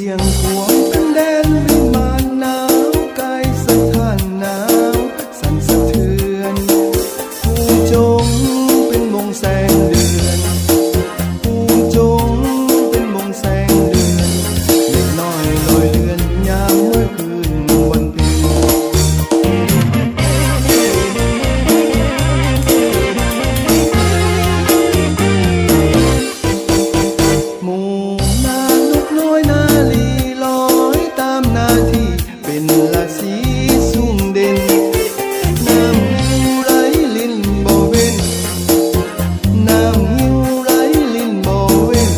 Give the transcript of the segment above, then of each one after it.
ยงขวงเป็นแดนวิมานหนาวกายสถานหนาวสั่นสะเทือนผู้จงเป็นวงแสงเดือนผู้จงเป็นวงแสงเดือนเล็กน้อยลอยเลือนยามเมื่อคืนวันเพ็ญหมู่นานกน้อยนาลีลอยตามนาทีเป็นราศีสุ่มเด่นน้ำหิวไหลลิ้นบ่เว้นน้ำหิวไหลลิ้นบ่เว้น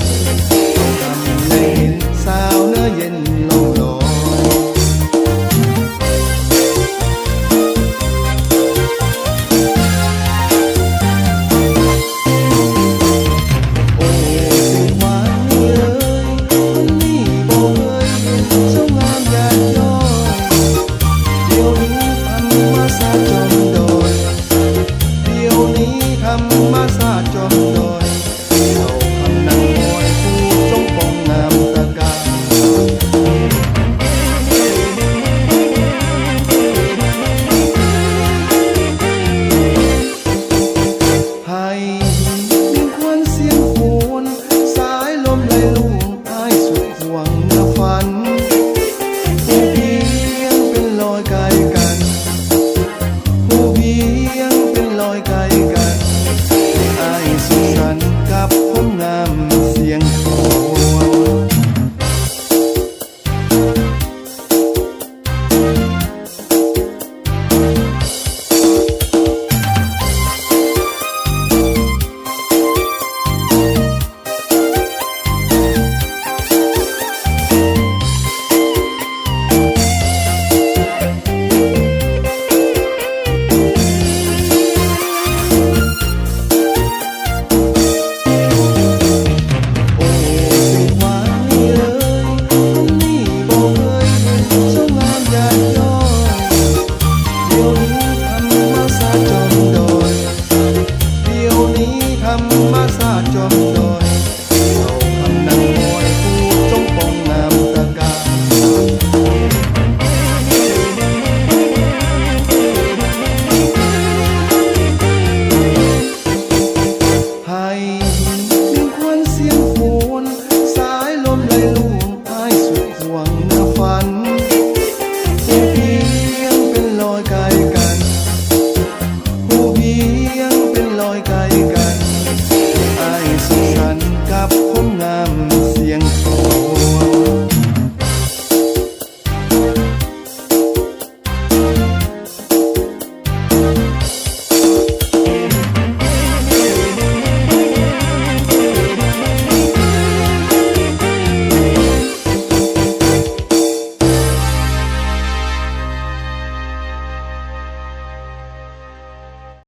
ต้องทำให้เห็นสาวเนื้อเย็นลงลอยโอ้สิ่งหวานนี่เอ่ยคนนี้บ่เคยเห็นสาวงามหยาดย้อยเดี๋ยวนี้ธรรมศาสตร์จอมดอยเดี๋ยวนี้ธรรมศาสตร์จอมดอยเขาคำนังมอยผู้จงป้องงามตะการให้มีควันเสียงโหนสายลมไหลลุ่งอ้ายสุดห่วงเนื้อฝัน